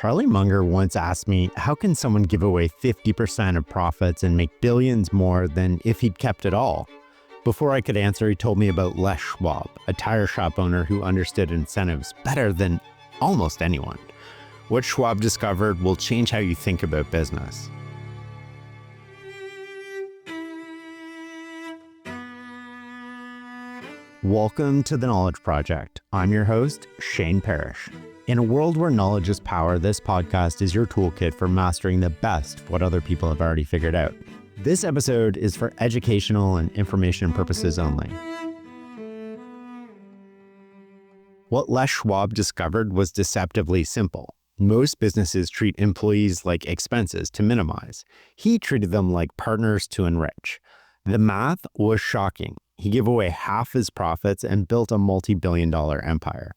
Charlie Munger once asked me, how can someone give away 50% of profits and make billions more than if he'd kept it all? Before I could answer, he told me about Les Schwab, a tire shop owner who understood incentives better than almost anyone. What Schwab discovered will change how you think about business. Welcome to The Knowledge Project. I'm your host, Shane Parrish. In a world where knowledge is power, this podcast is your toolkit for mastering the best of what other people have already figured out. This episode is for educational and information purposes only. What Les Schwab discovered was deceptively simple. Most businesses treat employees like expenses to minimize. He treated them like partners to enrich. The math was shocking. He gave away half his profits and built a multi-billion-dollar empire.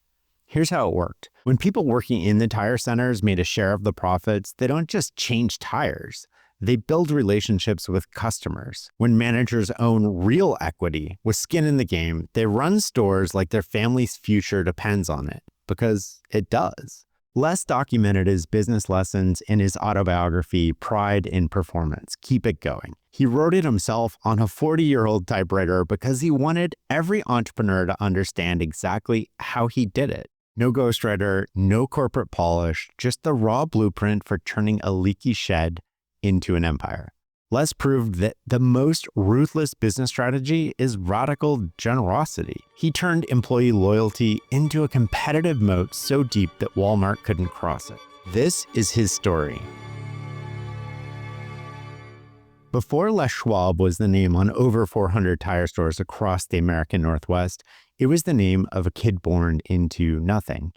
Here's how it worked. When people working in the tire centers made a share of the profits, they don't just change tires. They build relationships with customers. When managers own real equity with skin in the game, they run stores like their family's future depends on it, because it does. Les documented his business lessons in his autobiography, Pride in Performance. Keep it going. He wrote it himself on a 40-year-old typewriter because he wanted every entrepreneur to understand exactly how he did it. No ghostwriter, no corporate polish, just the raw blueprint for turning a leaky shed into an empire. Les proved that the most ruthless business strategy is radical generosity. He turned employee loyalty into a competitive moat so deep that Walmart couldn't cross it. This is his story. Before Les Schwab was the name on over 400 tire stores across the American Northwest, it was the name of a kid born into nothing.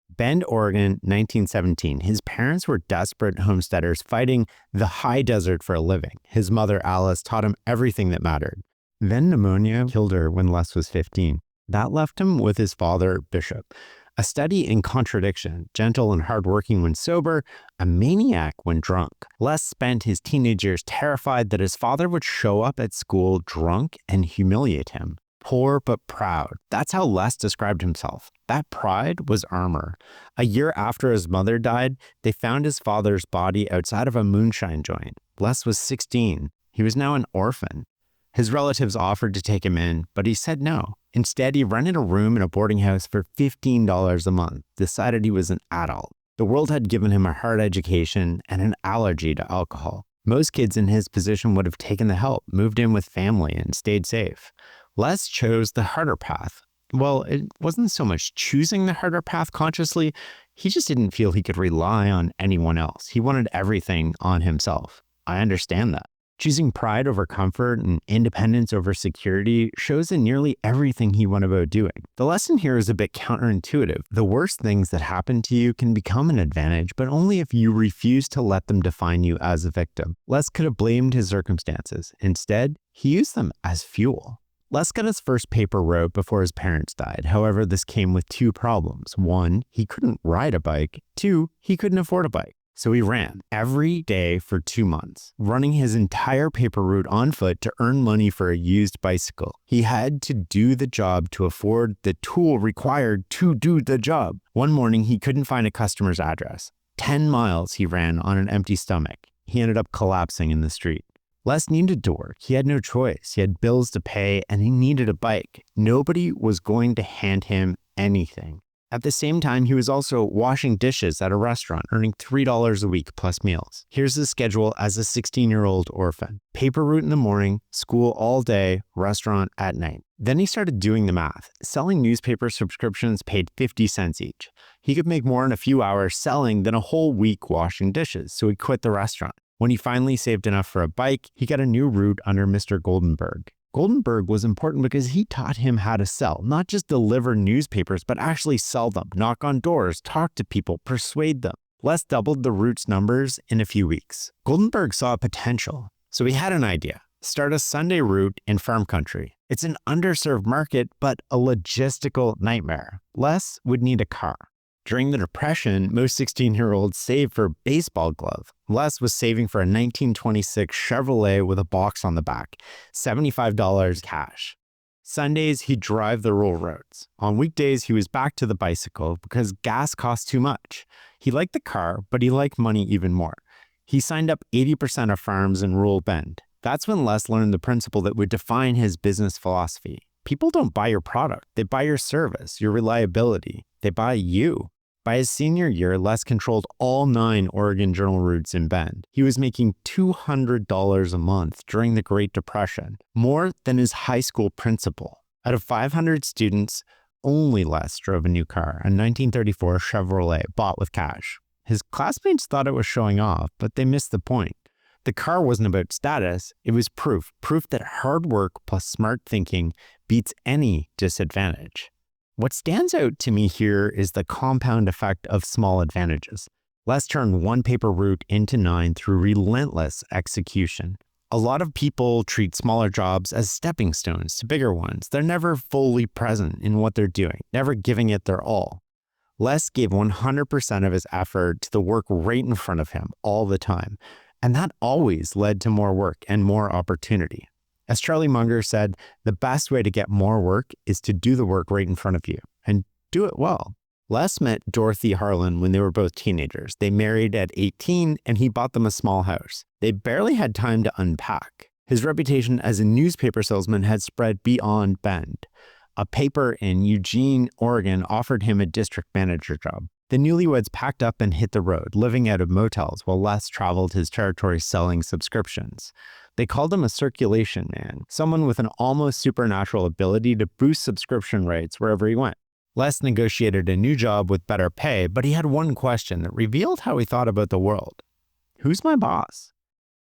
Bend, Oregon, 1917. His parents were desperate homesteaders fighting the high desert for a living. His mother, Alice, taught him everything that mattered. Then pneumonia killed her when Les was 15. That left him with his father, Bishop, a study in contradiction, gentle and hardworking when sober, a maniac when drunk. Les spent his teenage years terrified that his father would show up at school drunk and humiliate him. Poor but proud. That's how Les described himself. That pride was armor. A year after his mother died, they found his father's body outside of a moonshine joint. Les was 16. He was now an orphan. His relatives offered to take him in, but he said no. Instead, he rented a room in a boarding house for $15 a month, decided he was an adult. The world had given him a hard education and an allergy to alcohol. Most kids in his position would have taken the help, moved in with family, and stayed safe. Les chose the harder path. Well, it wasn't so much choosing the harder path consciously. He just didn't feel he could rely on anyone else. He wanted everything on himself. I understand that. Choosing pride over comfort and independence over security shows in nearly everything he went about doing. The lesson here is a bit counterintuitive. The worst things that happen to you can become an advantage, but only if you refuse to let them define you as a victim. Les could have blamed his circumstances. Instead, he used them as fuel. Les got his first paper route before his parents died. However, this came with two problems. One, he couldn't ride a bike. Two, he couldn't afford a bike. So he ran every day for 2 months, running his entire paper route on foot to earn money for a used bicycle. He had to do the job to afford the tool required to do the job. One morning, he couldn't find a customer's address. 10 miles he ran on an empty stomach. He ended up collapsing in the street. Les needed to work. He had no choice. He had bills to pay and he needed a bike. Nobody was going to hand him anything. At the same time, he was also washing dishes at a restaurant, earning $3 a week plus meals. Here's his schedule as a 16-year-old orphan. Paper route in the morning, school all day, restaurant at night. Then he started doing the math. Selling newspaper subscriptions paid 50 cents each. He could make more in a few hours selling than a whole week washing dishes, so he quit the restaurant. When he finally saved enough for a bike, he got a new route under Mr. Goldenberg. Goldenberg was important because he taught him how to sell, not just deliver newspapers, but actually sell them, knock on doors, talk to people, persuade them. Les doubled the route's numbers in a few weeks. Goldenberg saw potential, so he had an idea. Start a Sunday route in farm country. It's an underserved market, but a logistical nightmare. Les would need a car. During the Depression, most 16-year-olds saved for a baseball glove. Les was saving for a 1926 Chevrolet with a box on the back, $75 cash. Sundays, he'd drive the rural roads. On weekdays, he was back to the bicycle because gas cost too much. He liked the car, but he liked money even more. He signed up 80% of farms in rural Bend. That's when Les learned the principle that would define his business philosophy. People don't buy your product. They buy your service, your reliability. They buy you. By his senior year, Les controlled all 9 Oregon Journal routes in Bend. He was making $200 a month during the Great Depression, more than his high school principal. Out of 500 students, only Les drove a new car, a 1934 Chevrolet bought with cash. His classmates thought it was showing off, but they missed the point. The car wasn't about status, it was proof that hard work plus smart thinking beats any disadvantage. What stands out to me here is the compound effect of small advantages. Les turned one paper route into 9 through relentless execution. A lot of people treat smaller jobs as stepping stones to bigger ones. They're never fully present in what they're doing, never giving it their all. Les gave 100% of his effort to the work right in front of him all the time. And that always led to more work and more opportunity. As Charlie Munger said, the best way to get more work is to do the work right in front of you and do it well. Les met Dorothy Harlan when they were both teenagers. They married at 18 and he bought them a small house. They barely had time to unpack. His reputation as a newspaper salesman had spread beyond Bend. A paper in Eugene, Oregon offered him a district manager job. The newlyweds packed up and hit the road, living out of motels while Les traveled his territory selling subscriptions. They called him a circulation man, someone with an almost supernatural ability to boost subscription rates wherever he went. Les negotiated a new job with better pay, but he had one question that revealed how he thought about the world. Who's my boss?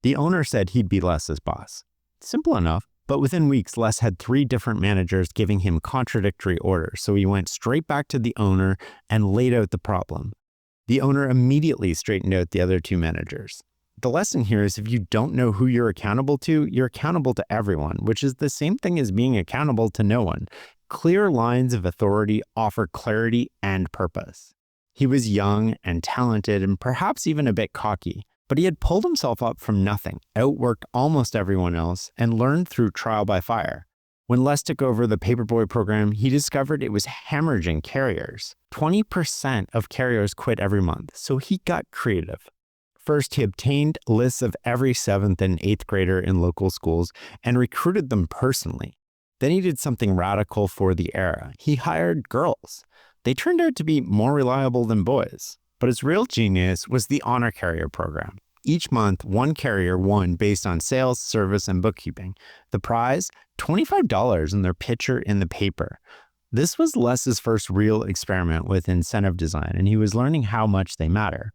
The owner said he'd be Les's boss. Simple enough. But within weeks, Les had 3 different managers giving him contradictory orders, so he went straight back to the owner and laid out the problem. The owner immediately straightened out the other 2 managers. The lesson here is if you don't know who you're accountable to everyone, which is the same thing as being accountable to no one. Clear lines of authority offer clarity and purpose. He was young and talented and perhaps even a bit cocky. But he had pulled himself up from nothing, outworked almost everyone else, and learned through trial by fire. When Les took over the Paperboy program, he discovered it was hemorrhaging carriers. 20% of carriers quit every month, so he got creative. First, he obtained lists of every 7th and 8th grader in local schools and recruited them personally. Then he did something radical for the era. He hired girls. They turned out to be more reliable than boys. But his real genius was the honor carrier program. Each month, one carrier won based on sales, service, and bookkeeping. The prize, $25 and their picture in the paper. This was Les's first real experiment with incentive design, and he was learning how much they matter.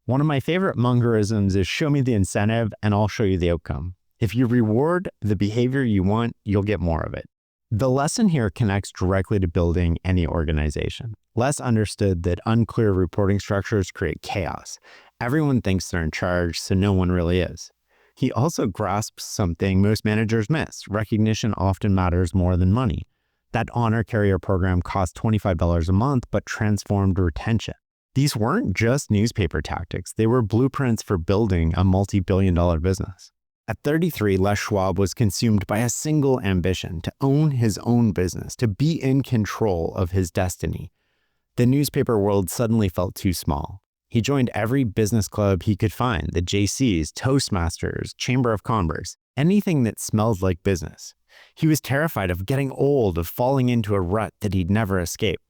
One of my favorite Mungerisms is show me the incentive and I'll show you the outcome. If you reward the behavior you want, you'll get more of it. The lesson here connects directly to building any organization. Les understood that unclear reporting structures create chaos. Everyone thinks they're in charge, so no one really is. He also grasps something most managers miss. Recognition often matters more than money. That honor carrier program cost $25 a month, but transformed retention. These weren't just newspaper tactics. They were blueprints for building a multi-billion-dollar business. At 33, Les Schwab was consumed by a single ambition: to own his own business, to be in control of his destiny. The newspaper world suddenly felt too small. He joined every business club he could find: the JCs, Toastmasters, Chamber of Commerce, anything that smelled like business. He was terrified of getting old, of falling into a rut that he'd never escape.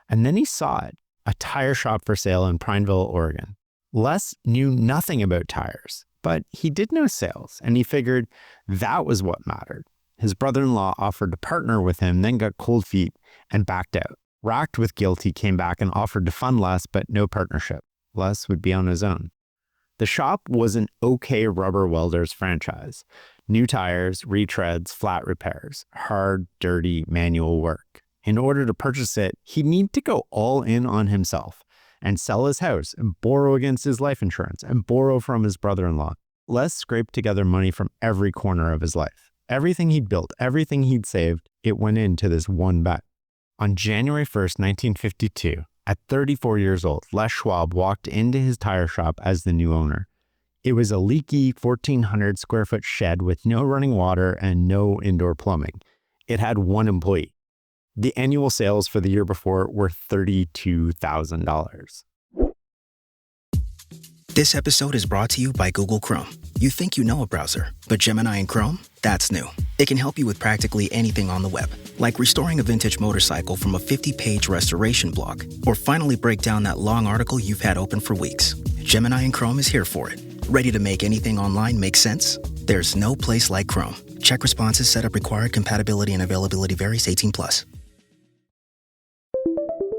And then he saw it, a tire shop for sale in Prineville, Oregon. Les knew nothing about tires, but he did know sales, and he figured that was what mattered. His brother-in-law offered to partner with him, then got cold feet and backed out. Racked with guilt, he came back and offered to fund Les, but no partnership. Les would be on his own. The shop was an OK Rubber Welders franchise. New tires, retreads, flat repairs, hard, dirty, manual work. In order to purchase it, he'd need to go all in on himself and sell his house and borrow against his life insurance and borrow from his brother-in-law. Les scraped together money from every corner of his life. Everything he'd built, everything he'd saved, it went into this one bet. On January 1st, 1952, at 34 years old, Les Schwab walked into his tire shop as the new owner. It was a leaky 1,400 square foot shed with no running water and no indoor plumbing. it had one employee. The annual sales for the year before were $32,000. This episode is brought to you by Google Chrome. You think you know a browser, but Gemini and Chrome? That's new. It can help you with practically anything on the web, like restoring a vintage motorcycle from a 50-page restoration blog, or finally break down that long article you've had open for weeks. Gemini and Chrome is here for it. Ready to make anything online make sense? There's no place like Chrome. Check responses, setup required, compatibility and availability varies, 18+.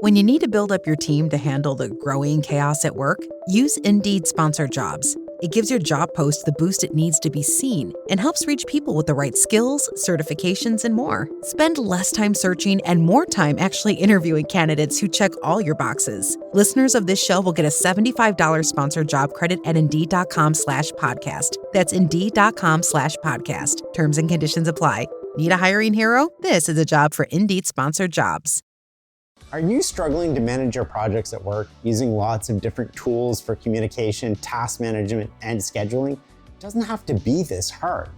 When you need to build up your team to handle the growing chaos at work, use Indeed Sponsored Jobs. It gives your job post the boost it needs to be seen and helps reach people with the right skills, certifications, and more. Spend less time searching and more time actually interviewing candidates who check all your boxes. Listeners of this show will get a $75 sponsored job credit at Indeed.com/podcast. That's Indeed.com/podcast. Terms and conditions apply. Need a hiring hero? This is a job for Indeed Sponsored Jobs. Are you struggling to manage your projects at work using lots of different tools for communication, task management, and scheduling? It doesn't have to be this hard.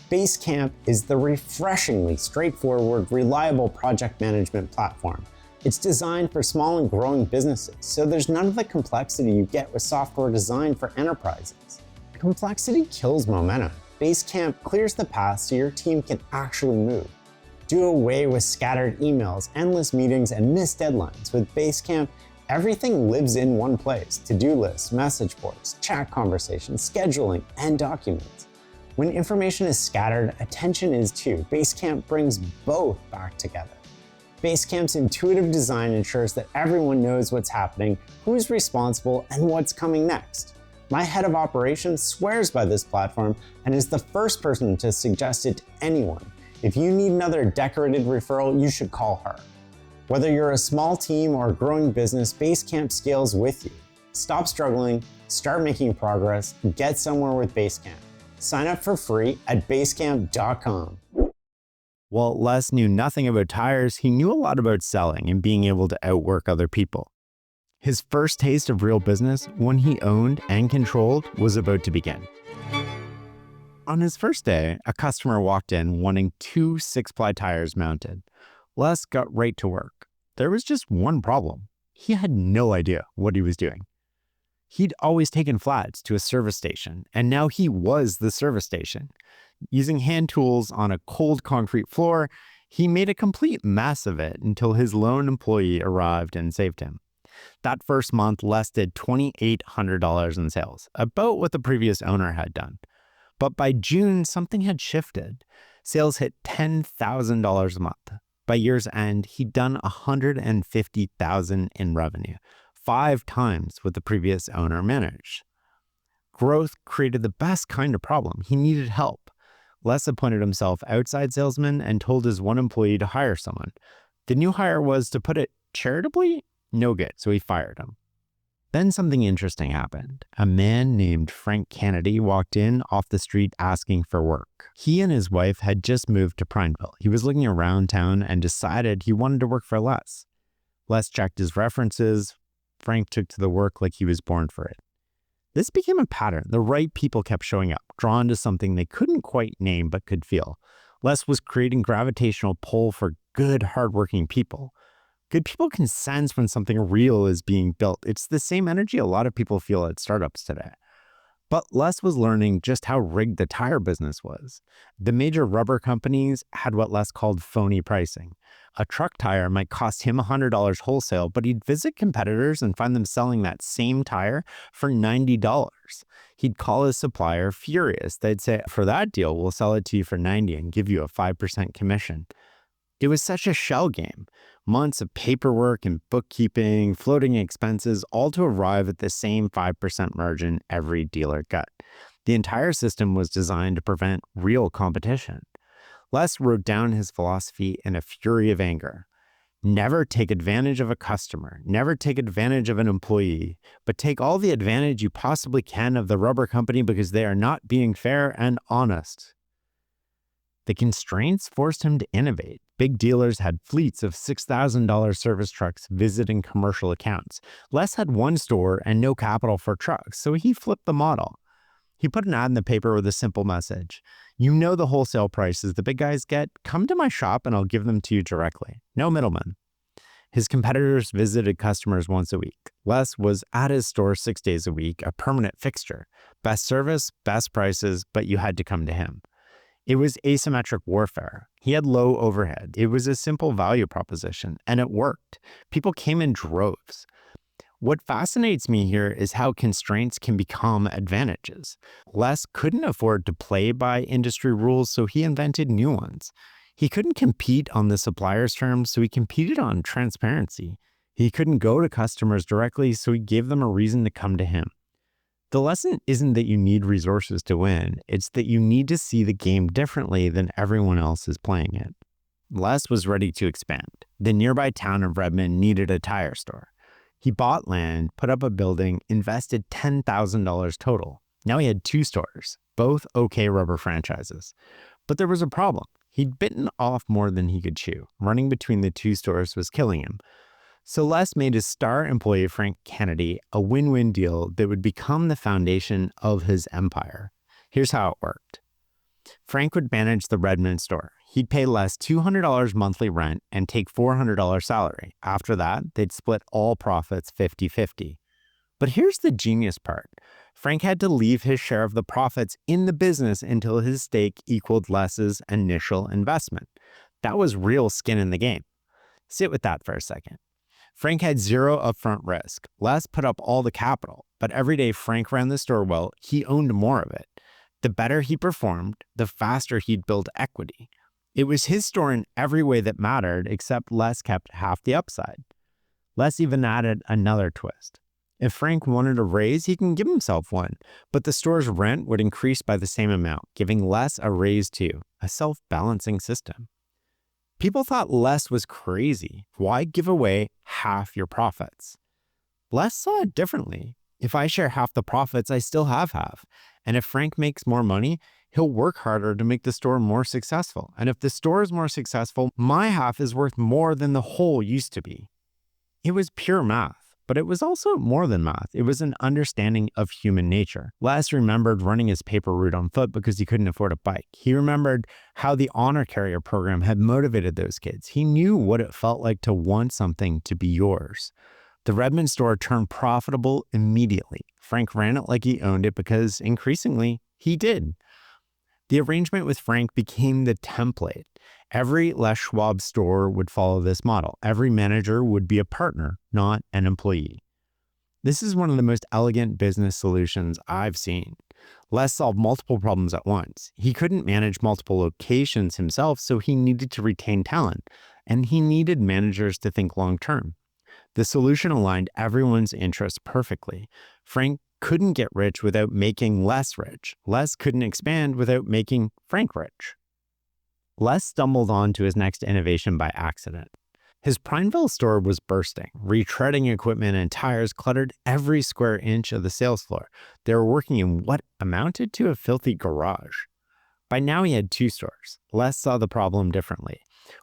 Basecamp is the refreshingly straightforward, reliable project management platform. It's designed for small and growing businesses, so there's none of the complexity you get with software designed for enterprises. Complexity kills momentum. Basecamp clears the path so your team can actually move. Do away with scattered emails, endless meetings, and missed deadlines. With Basecamp, everything lives in one place: to-do lists, message boards, chat conversations, scheduling, and documents. When information is scattered, attention is too. Basecamp brings both back together. Basecamp's intuitive design ensures that everyone knows what's happening, who's responsible, and what's coming next. My head of operations swears by this platform and is the first person to suggest it to anyone. If you need another decorated referral, you should call her. Whether you're a small team or a growing business, Basecamp scales with you. Stop struggling, start making progress, and get somewhere with Basecamp. Sign up for free at basecamp.com. While Les knew nothing about tires, he knew a lot about selling and being able to outwork other people. His first taste of real business, one he owned and controlled, was about to begin. On his first day, a customer walked in wanting 2 6-ply tires mounted. Les got right to work. There was just one problem. He had no idea what he was doing. He'd always taken flats to a service station, and now he was the service station. Using hand tools on a cold concrete floor, he made a complete mess of it until his lone employee arrived and saved him. That first month, Les did $2,800 in sales, about what the previous owner had done. But by June, something had shifted. Sales hit $10,000 a month. By year's end, he'd done $150,000 in revenue, 5 times what the previous owner managed. Growth created the best kind of problem. He needed help. Les appointed himself outside salesman and told his one employee to hire someone. The new hire was, to put it charitably, no good, so he fired him. Then something interesting happened. A man named Frank Kennedy walked in off the street asking for work. He and his wife had just moved to Prineville. He was looking around town and decided he wanted to work for Les. Les checked his references. Frank took to the work like he was born for it. This became a pattern. The right people kept showing up, drawn to something they couldn't quite name but could feel. Les was creating gravitational pull for good, hardworking people. Good people can sense when something real is being built. It's the same energy a lot of people feel at startups today. But Les was learning just how rigged the tire business was. The major rubber companies had what Les called phony pricing. A truck tire might cost him $100 wholesale, but he'd visit competitors and find them selling that same tire for $90. He'd call his supplier furious. They'd say, "For that deal, we'll sell it to you for $90 and give you a 5% commission." It was such a shell game. Months of paperwork and bookkeeping, floating expenses, all to arrive at the same 5% margin every dealer got. The entire system was designed to prevent real competition. Les wrote down his philosophy in a fury of anger. Never take advantage of a customer, never take advantage of an employee, but take all the advantage you possibly can of the rubber company because they are not being fair and honest. The constraints forced him to innovate. Big dealers had fleets of $6,000 service trucks visiting commercial accounts. Les had one store and no capital for trucks, so he flipped the model. He put an ad in the paper with a simple message. You know the wholesale prices the big guys get. Come to my shop and I'll give them to you directly. No middleman. His competitors visited customers once a week. Les was at his store 6 days a week, a permanent fixture. Best service, best prices, but you had to come to him. It was asymmetric warfare. He had low overhead. It was a simple value proposition, and it worked. People came in droves. What fascinates me here is how constraints can become advantages. Les couldn't afford to play by industry rules, so he invented new ones. He couldn't compete on the supplier's terms, so he competed on transparency. He couldn't go to customers directly, so he gave them a reason to come to him. The lesson isn't that you need resources to win, it's that you need to see the game differently than everyone else is playing it. Les was ready to expand. The nearby town of Redmond needed a tire store. He bought land, put up a building, invested $10,000 total. Now he had 2 stores, both OK Rubber franchises. But there was a problem. He'd bitten off more than he could chew. Running between the 2 stores was killing him. So Les made his star employee, Frank Kennedy, a win-win deal that would become the foundation of his empire. Here's how it worked. Frank would manage the Redmond store. He'd pay Les $200 monthly rent and take $400 salary. After that, they'd split all profits 50-50. But here's the genius part. Frank had to leave his share of the profits in the business until his stake equaled Les's initial investment. That was real skin in the game. Sit with that for a second. Frank had 0 upfront risk. Les put up all the capital, but every day Frank ran the store well, he owned more of it. The better he performed, the faster he'd build equity. It was his store in every way that mattered, except Les kept half the upside. Les even added another twist. If Frank wanted a raise, he can give himself one, but the store's rent would increase by the same amount, giving Les a raise too, a self-balancing system. People thought Les was crazy. Why give away half your profits? Les saw it differently. If I share half the profits, I still have half. And if Frank makes more money, he'll work harder to make the store more successful. And if the store is more successful, my half is worth more than the whole used to be. It was pure math. But it was also more than math. It was an understanding of human nature. Les remembered running his paper route on foot because he couldn't afford a bike. He remembered how the honor carrier program had motivated those kids. He knew what it felt like to want something to be yours. The Redmond store turned profitable immediately. Frank ran it like he owned it because increasingly he did. The arrangement with Frank became the template. Every Les Schwab store would follow this model. Every manager would be a partner, not an employee. This is one of the most elegant business solutions I've seen. Les solved multiple problems at once. He couldn't manage multiple locations himself, so he needed to retain talent, and he needed managers to think long-term. The solution aligned everyone's interests perfectly. Frank couldn't get rich without making Les rich. Les couldn't expand without making Frank rich. Les stumbled on to his next innovation by accident. His Prineville store was bursting. Retreading equipment and tires cluttered every square inch of the sales floor. They were working in what amounted to a filthy garage. By now he had 2 stores. Les saw the problem differently.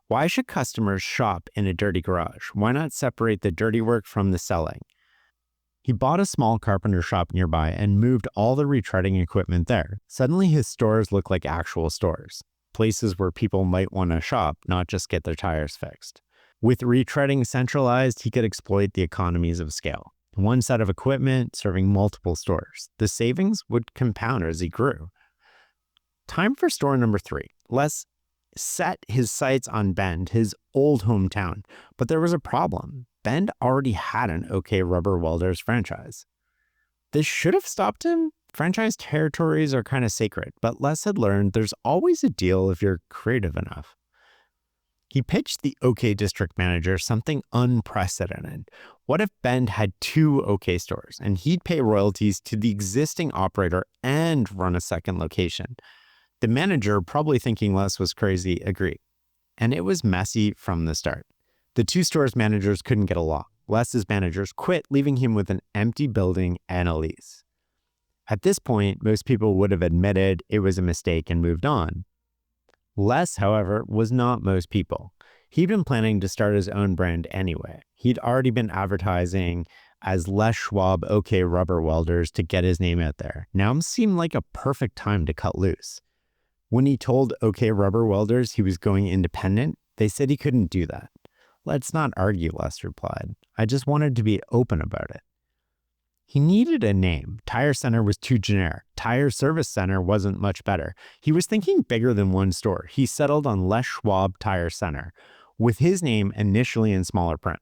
Why should customers shop in a dirty garage? Why not separate the dirty work from the selling? He bought a small carpenter shop nearby and moved all the retreading equipment there. Suddenly his stores looked like actual stores. Places where people might want to shop, not just get their tires fixed. With retreading centralized, he could exploit the economies of scale. One set of equipment serving multiple stores. The savings would compound as he grew. Time for store number 3. Les set his sights on Bend, his old hometown, but there was a problem. Bend already had an OK Rubber Welders franchise. This should have stopped him. Franchise territories are kind of sacred, but Les had learned there's always a deal if you're creative enough. He pitched the OK district manager something unprecedented. What if Bend had 2 OK stores and he'd pay royalties to the existing operator and run a second location? The manager, probably thinking Les was crazy, agreed. And it was messy from the start. The 2 stores' managers couldn't get along. Les's managers quit, leaving him with an empty building and a lease. At this point, most people would have admitted it was a mistake and moved on. Les, however, was not most people. He'd been planning to start his own brand anyway. He'd already been advertising as Les Schwab OK Rubber Welders to get his name out there. Now seemed like a perfect time to cut loose. When he told OK Rubber Welders he was going independent, they said he couldn't do that. Let's not argue, Les replied. I just wanted to be open about it. He needed a name. Tire Center was too generic. Tire Service Center wasn't much better. He was thinking bigger than one store. He settled on Les Schwab Tire Center, with his name initially in smaller print.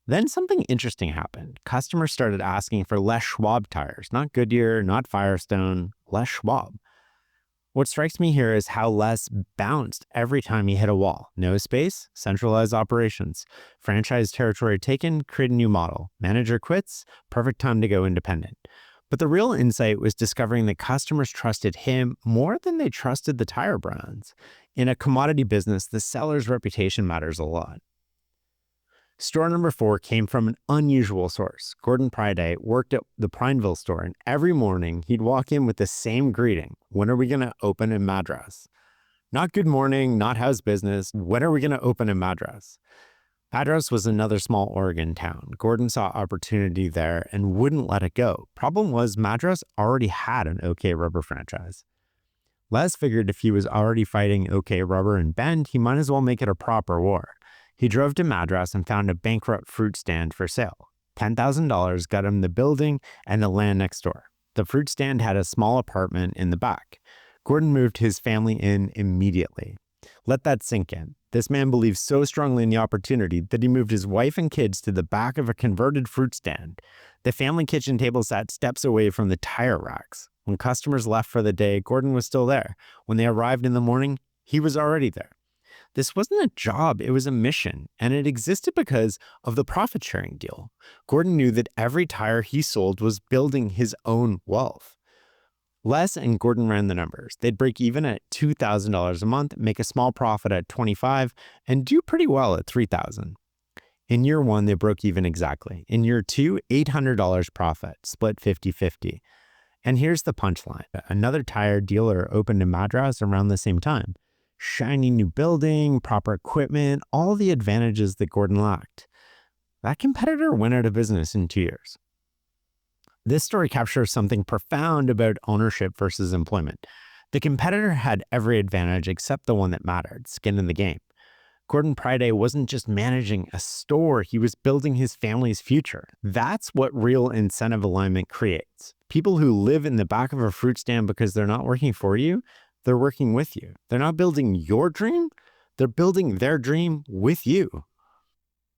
Then something interesting happened. Customers started asking for Les Schwab tires, not Goodyear, not Firestone, Les Schwab. What strikes me here is how Les bounced every time he hit a wall. No space, centralized operations. Franchise territory taken, create a new model. Manager quits, perfect time to go independent. But the real insight was discovering that customers trusted him more than they trusted the tire brands. In a commodity business, the seller's reputation matters a lot. Store number 4 came from an unusual source. Gordon Priday worked at the Prineville store, and every morning he'd walk in with the same greeting. When are we going to open in Madras? Not good morning, not how's business. When are we going to open in Madras? Madras was another small Oregon town. Gordon saw opportunity there and wouldn't let it go. Problem was Madras already had an OK Rubber franchise. Les figured if he was already fighting OK Rubber in Bend, he might as well make it a proper war. He drove to Madras and found a bankrupt fruit stand for sale. $10,000 got him the building and the land next door. The fruit stand had a small apartment in the back. Gordon moved his family in immediately. Let that sink in. This man believed so strongly in the opportunity that he moved his wife and kids to the back of a converted fruit stand. The family kitchen table sat steps away from the tire racks. When customers left for the day, Gordon was still there. When they arrived in the morning, he was already there. This wasn't a job, it was a mission, and it existed because of the profit-sharing deal. Gordon knew that every tire he sold was building his own wealth. Les and Gordon ran the numbers. They'd break even at $2,000 a month, make a small profit at $25,000, and do pretty well at $3,000. In year 1, they broke even exactly. In year 2, $800 profit, split 50-50. And here's the punchline. Another tire dealer opened in Madras around the same time. Shiny new building, proper equipment, all the advantages that Gordon lacked. That competitor went out of business in 2 years. This story captures something profound about ownership versus employment. The competitor had every advantage except the one that mattered, skin in the game. Gordon Priday wasn't just managing a store, he was building his family's future. That's what real incentive alignment creates. People who live in the back of a fruit stand because they're not working for you, they're working with you. They're not building your dream, they're building their dream with you.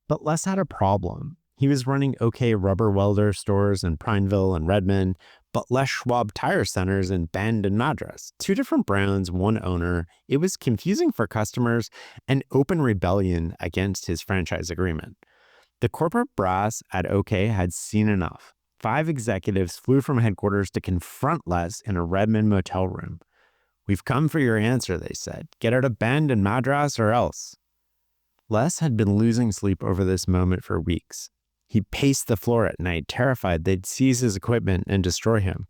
But Les had a problem. He was running OK Rubber Welder stores in Prineville and Redmond, but Les Schwab Tire Centers in Bend and Madras. 2 different brands, one owner. It was confusing for customers and open rebellion against his franchise agreement. The corporate brass at OK had seen enough. 5 executives flew from headquarters to confront Les in a Redmond motel room. We've come for your answer, they said. Get out of Bend and Madras or else. Les had been losing sleep over this moment for weeks. He paced the floor at night, terrified they'd seize his equipment and destroy him.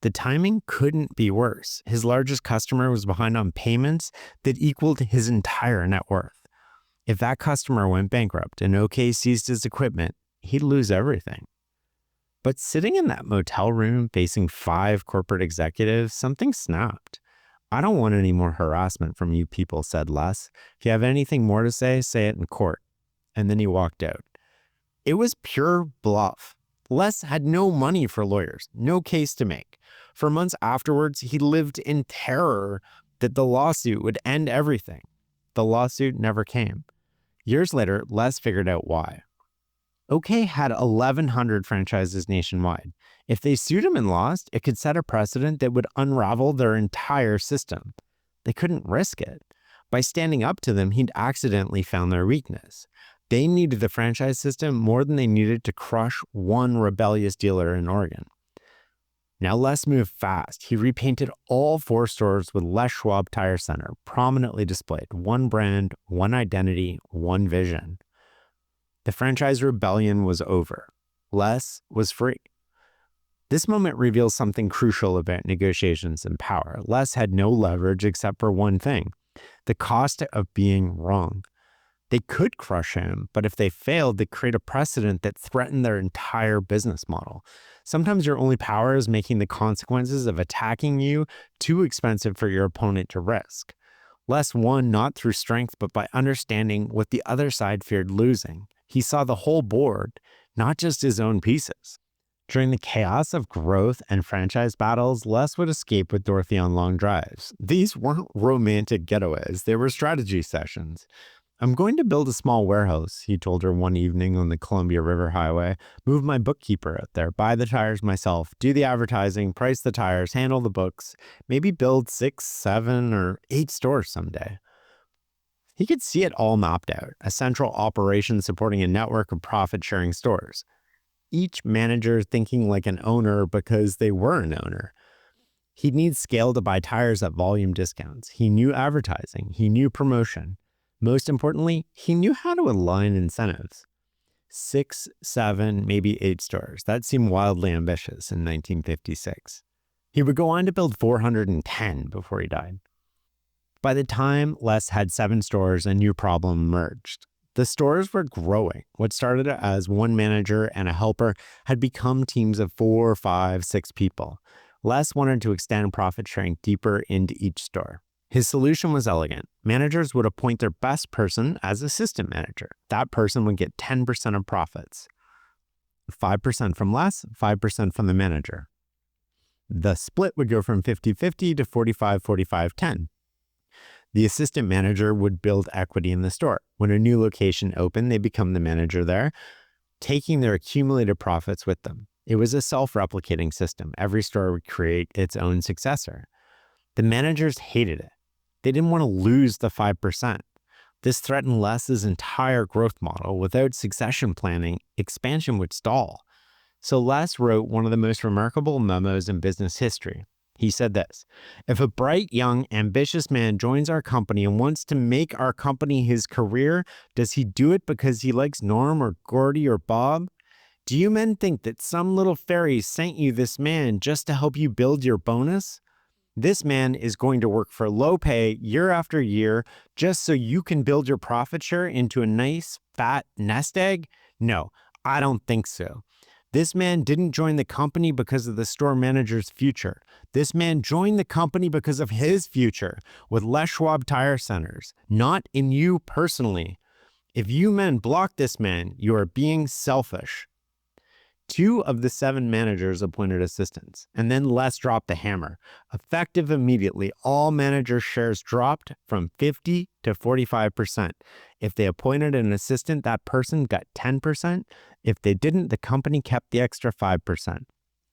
The timing couldn't be worse. His largest customer was behind on payments that equaled his entire net worth. If that customer went bankrupt and OK seized his equipment, he'd lose everything. But sitting in that motel room facing 5 corporate executives, something snapped. I don't want any more harassment from you people, said Les. If you have anything more to say it in court. And then he walked out. It was pure bluff. Les had no money for lawyers, no case to make. For months afterwards, he lived in terror that the lawsuit would end everything. The lawsuit never came. Years later, Les figured out why. OK had 1,100 franchises nationwide. If they sued him and lost, it could set a precedent that would unravel their entire system. They couldn't risk it. By standing up to them, he'd accidentally found their weakness. They needed the franchise system more than they needed to crush one rebellious dealer in Oregon. Now Les moved fast. He repainted all 4 stores with Les Schwab Tire Center, prominently displayed. One brand, one identity, one vision. The franchise rebellion was over. Les was free. This moment reveals something crucial about negotiations and power. Les had no leverage except for one thing: the cost of being wrong. They could crush him, but if they failed, they create a precedent that threatened their entire business model. Sometimes your only power is making the consequences of attacking you too expensive for your opponent to risk. Les won not through strength, but by understanding what the other side feared losing. He saw the whole board, not just his own pieces. During the chaos of growth and franchise battles, Les would escape with Dorothy on long drives. These weren't romantic getaways, they were strategy sessions. "I'm going to build a small warehouse," he told her one evening on the Columbia River Highway. "Move my bookkeeper out there, buy the tires myself, do the advertising, price the tires, handle the books, maybe build 6, 7, or 8 stores someday." He could see it all mapped out, a central operation supporting a network of profit-sharing stores. Each manager thinking like an owner because they were an owner. He'd need scale to buy tires at volume discounts. He knew advertising. He knew promotion. Most importantly, he knew how to align incentives. 6, 7, maybe 8 stores. That seemed wildly ambitious in 1956. He would go on to build 410 before he died. By the time Les had 7 stores, a new problem emerged. The stores were growing. What started as one manager and a helper had become teams of 4, 5, 6 people. Les wanted to extend profit sharing deeper into each store. His solution was elegant. Managers would appoint their best person as assistant manager. That person would get 10% of profits. 5% from Les, 5% from the manager. The split would go from 50-50 to 45-45-10. The assistant manager would build equity in the store. When a new location opened, they become the manager there, taking their accumulated profits with them. It was a self-replicating system. Every store would create its own successor. The managers hated it. They didn't want to lose the 5%. This threatened Les's entire growth model. Without succession planning, expansion would stall. So Les wrote one of the most remarkable memos in business history. He said this: "If a bright, young, ambitious man joins our company and wants to make our company his career, does he do it because he likes Norm or Gordy or Bob? Do you men think that some little fairy sent you this man just to help you build your bonus? This man is going to work for low pay year after year just so you can build your profit share into a nice, fat nest egg? No, I don't think so. This man didn't join the company because of the store manager's future. This man joined the company because of his future with Les Schwab Tire Centers, not in you personally. If you men block this man, you are being selfish." 2 of the 7 managers appointed assistants, and then Les dropped the hammer. Effective immediately, all managers' shares dropped from 50 to 45%. If they appointed an assistant, that person got 10%. If they didn't, the company kept the extra 5%.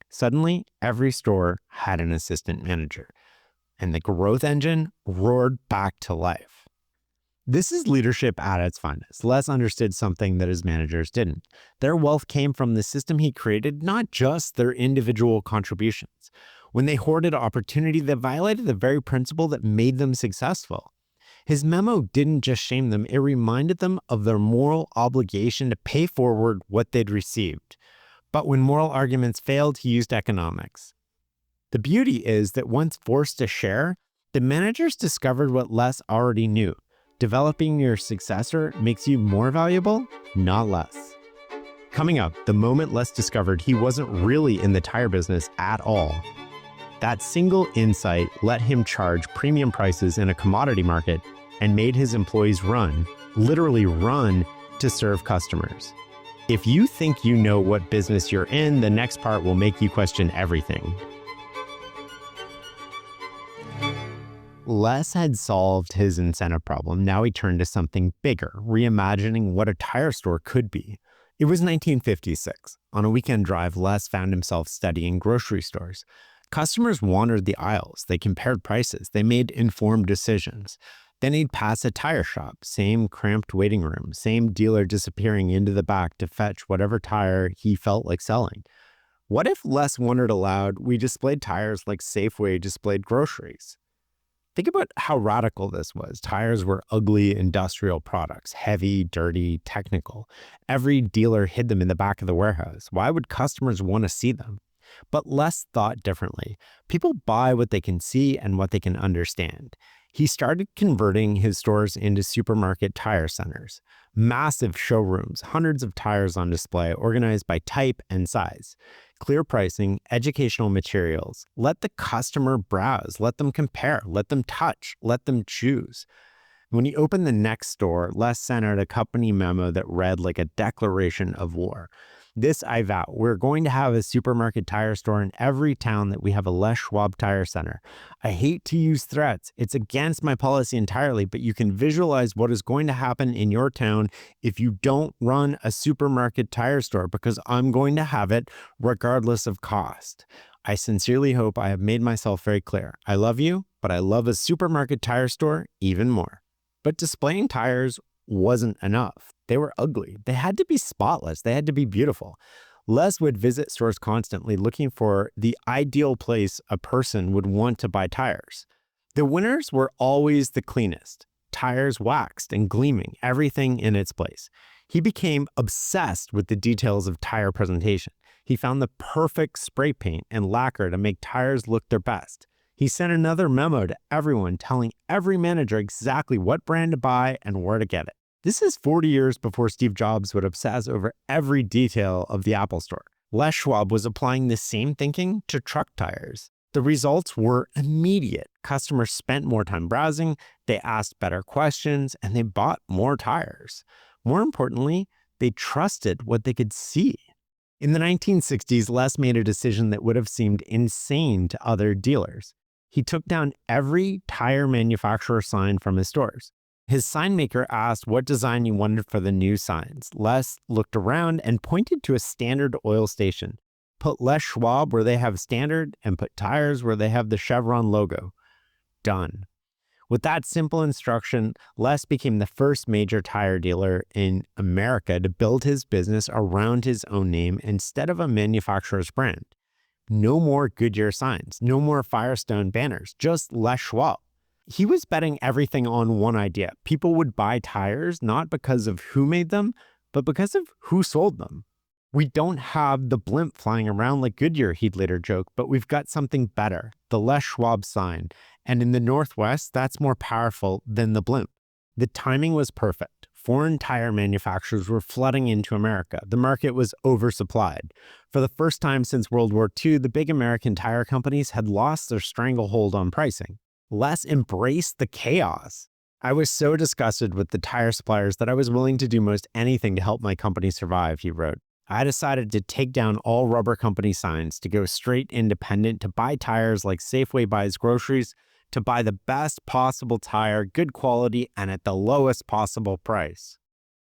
Suddenly, every store had an assistant manager, and the growth engine roared back to life. This is leadership at its finest. Les understood something that his managers didn't. Their wealth came from the system he created, not just their individual contributions. When they hoarded opportunity, they violated the very principle that made them successful. His memo didn't just shame them, it reminded them of their moral obligation to pay forward what they'd received. But when moral arguments failed, he used economics. The beauty is that once forced to share, the managers discovered what Les already knew. Developing your successor makes you more valuable, not less. Coming up, the moment Les discovered he wasn't really in the tire business at all. That single insight let him charge premium prices in a commodity market and made his employees run, literally run, to serve customers. If you think you know what business you're in, the next part will make you question everything. Les had solved his incentive problem. Now he turned to something bigger, reimagining what a tire store could be. It was 1956. On a weekend drive, Les found himself studying grocery stores. Customers wandered the aisles. They compared prices. They made informed decisions. Then he'd pass a tire shop, same cramped waiting room, same dealer disappearing into the back to fetch whatever tire he felt like selling. What if Les wondered aloud, we displayed tires like Safeway displayed groceries? Think about how radical this was. Tires were ugly industrial products, heavy, dirty, technical. Every dealer hid them in the back of the warehouse. Why would customers want to see them? But Les thought differently. People buy what they can see and what they can understand. He started converting his stores into supermarket tire centers, massive showrooms, hundreds of tires on display, organized by type and size. Clear pricing, educational materials. Let the customer browse, let them compare, let them touch, let them choose. When he opened the next store, Les sent out a company memo that read like a declaration of war. This I vow, we're going to have a supermarket tire store in every town that we have a Les Schwab Tire Center. I hate to use threats. It's against my policy entirely, but you can visualize what is going to happen in your town if you don't run a supermarket tire store, because I'm going to have it regardless of cost. I sincerely hope I have made myself very clear. I love you, but I love a supermarket tire store even more. But displaying tires wasn't enough. They were ugly. They had to be spotless. They had to be beautiful. Les would visit stores constantly looking for the ideal place a person would want to buy tires. The winners were always the cleanest. Tires waxed and gleaming, everything in its place. He became obsessed with the details of tire presentation. He found the perfect spray paint and lacquer to make tires look their best. He sent another memo to everyone telling every manager exactly what brand to buy and where to get it. This is 40 years before Steve Jobs would obsess over every detail of the Apple Store. Les Schwab was applying the same thinking to truck tires. The results were immediate. Customers spent more time browsing, they asked better questions, and they bought more tires. More importantly, they trusted what they could see. In the 1960s, Les made a decision that would have seemed insane to other dealers. He took down every tire manufacturer sign from his stores. His sign maker asked what design he wanted for the new signs. Les looked around and pointed to a standard oil station. Put Les Schwab where they have standard and put tires where they have the Chevron logo. Done. With that simple instruction, Les became the first major tire dealer in America to build his business around his own name instead of a manufacturer's brand. No more Goodyear signs, no more Firestone banners, just Les Schwab. He was betting everything on one idea. People would buy tires not because of who made them, but because of who sold them. We don't have the blimp flying around like Goodyear, he'd later joke, but we've got something better, the Les Schwab sign. And in the Northwest, that's more powerful than the blimp. The timing was perfect. Foreign tire manufacturers were flooding into America. The market was oversupplied. For the first time since World War II, the big American tire companies had lost their stranglehold on pricing. Les embraced the chaos. I was so disgusted with the tire suppliers that I was willing to do most anything to help my company survive, he wrote. I decided to take down all rubber company signs, to go straight independent, to buy tires like Safeway buys groceries, to buy the best possible tire, good quality, and at the lowest possible price.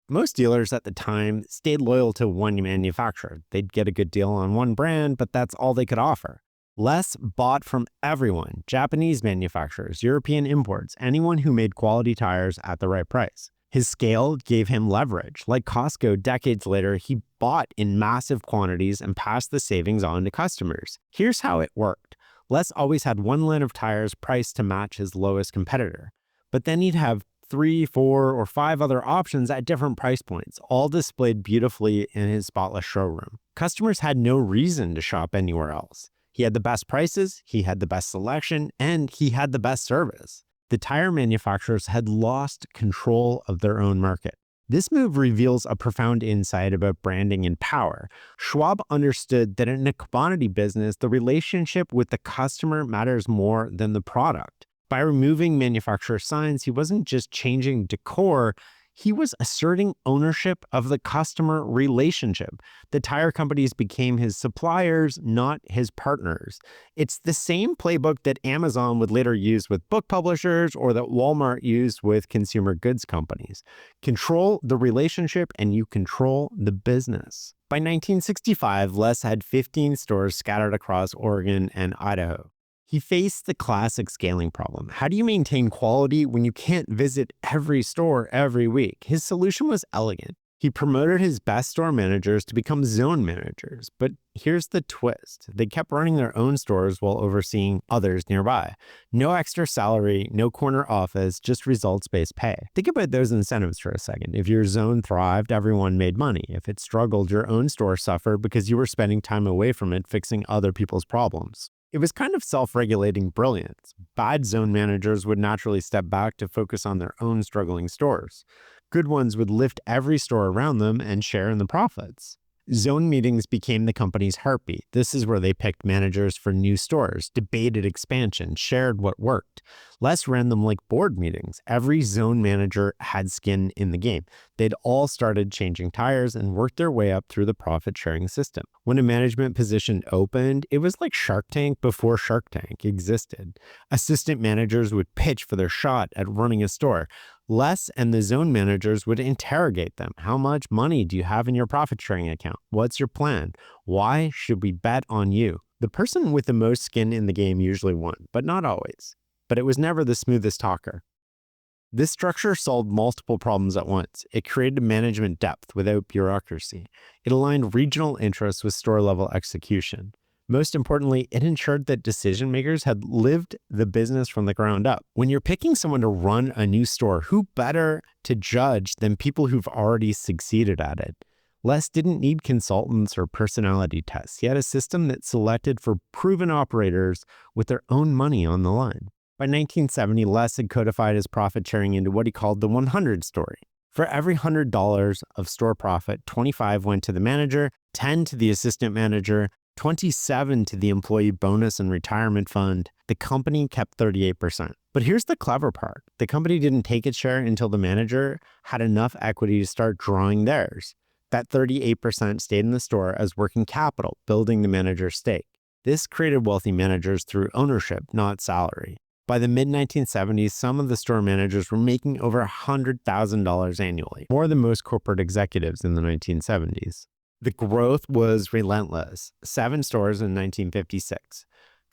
Most dealers at the time stayed loyal to one manufacturer. They'd get a good deal on one brand, but that's all they could offer. Les bought from everyone, Japanese manufacturers, European imports, anyone who made quality tires at the right price. His scale gave him leverage. Like Costco decades later, he bought in massive quantities and passed the savings on to customers. Here's how it worked. Les always had one line of tires priced to match his lowest competitor. But then he'd have 3, 4, or 5 other options at different price points, all displayed beautifully in his spotless showroom. Customers had no reason to shop anywhere else. He had the best prices, he had the best selection, and he had the best service. The tire manufacturers had lost control of their own market. This move reveals a profound insight about branding and power. Schwab understood that in a commodity business, the relationship with the customer matters more than the product. By removing manufacturer signs, he wasn't just changing decor, he was asserting ownership of the customer relationship. The tire companies became his suppliers, not his partners. It's the same playbook that Amazon would later use with book publishers or that Walmart used with consumer goods companies. Control the relationship and you control the business. By 1965, Les had 15 stores scattered across Oregon and Idaho. He faced the classic scaling problem. How do you maintain quality when you can't visit every store every week? His solution was elegant. He promoted his best store managers to become zone managers. But here's the twist. They kept running their own stores while overseeing others nearby. No extra salary, no corner office, just results-based pay. Think about those incentives for a second. If your zone thrived, everyone made money. If it struggled, your own store suffered because you were spending time away from it fixing other people's problems. It was kind of self-regulating brilliance. Bad zone managers would naturally step back to focus on their own struggling stores. Good ones would lift every store around them and share in the profits. Zone meetings became the company's heartbeat. This is where they picked managers for new stores, debated expansion, shared what worked. Les ran them like board meetings. Every zone manager had skin in the game. They'd all started changing tires and worked their way up through the profit-sharing system. When a management position opened, it was like Shark Tank before Shark Tank existed. Assistant managers would pitch for their shot at running a store. Les and the zone managers would interrogate them. How much money do you have in your profit-sharing account? What's your plan? Why should we bet on you? The person with the most skin in the game usually won, but not always. But it was never the smoothest talker. This structure solved multiple problems at once. It created management depth without bureaucracy. It aligned regional interests with store-level execution. Most importantly, it ensured that decision makers had lived the business from the ground up. When you're picking someone to run a new store, who better to judge than people who've already succeeded at it? Les didn't need consultants or personality tests. He had a system that selected for proven operators with their own money on the line. By 1970, Les had codified his profit sharing into what he called the 100 story. For every $100 of store profit, 25 went to the manager, 10 to the assistant manager, 27 to the employee bonus and retirement fund. The company kept 38%. But here's the clever part. The company didn't take its share until the manager had enough equity to start drawing theirs. That 38% stayed in the store as working capital, building the manager's stake. This created wealthy managers through ownership, not salary. By the mid-1970s, some of the store managers were making over $100,000 annually, more than most corporate executives in the 1970s. The growth was relentless. 7 stores in 1956,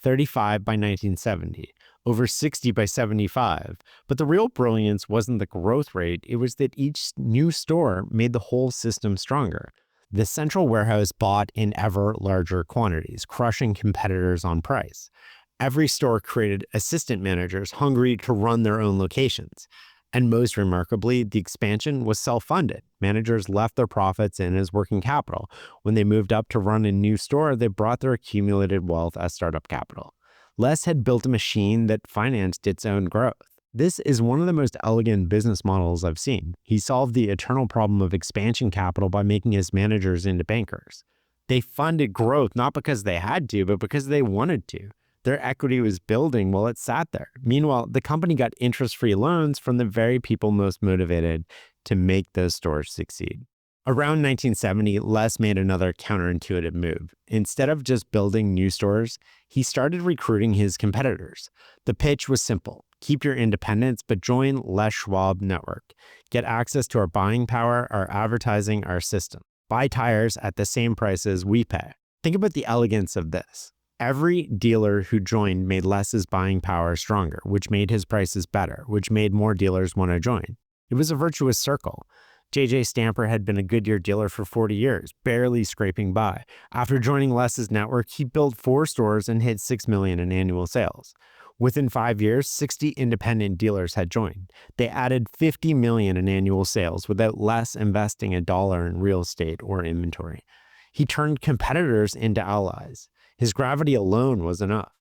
35 by 1970, over 60 by 75. But the real brilliance wasn't the growth rate, it was that each new store made the whole system stronger. The central warehouse bought in ever larger quantities, crushing competitors on price. Every store created assistant managers hungry to run their own locations. And most remarkably, the expansion was self-funded. Managers left their profits in as working capital. When they moved up to run a new store, they brought their accumulated wealth as startup capital. Les had built a machine that financed its own growth. This is one of the most elegant business models I've seen. He solved the eternal problem of expansion capital by making his managers into bankers. They funded growth not because they had to, but because they wanted to. Their equity was building while it sat there. Meanwhile, the company got interest-free loans from the very people most motivated to make those stores succeed. Around 1970, Les made another counterintuitive move. Instead of just building new stores, he started recruiting his competitors. The pitch was simple. Keep your independence, but join Les Schwab network. Get access to our buying power, our advertising, our system. Buy tires at the same prices we pay. Think about the elegance of this. Every dealer who joined made Les's buying power stronger, which made his prices better, which made more dealers want to join. It was a virtuous circle. J.J. Stamper had been a Goodyear dealer for 40 years, barely scraping by. After joining Les's network, he built 4 stores and hit $6 million in annual sales. Within 5 years, 60 independent dealers had joined. They added $50 million in annual sales without Les investing $1 in real estate or inventory. He turned competitors into allies. His gravity alone was enough.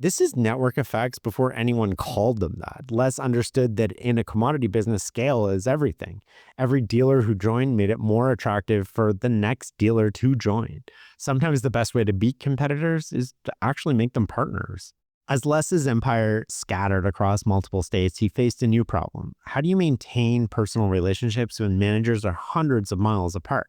This is network effects before anyone called them that. Les understood that in a commodity business, scale is everything. Every dealer who joined made it more attractive for the next dealer to join. Sometimes the best way to beat competitors is to actually make them partners. As Les's empire scattered across multiple states, he faced a new problem. How do you maintain personal relationships when managers are hundreds of miles apart?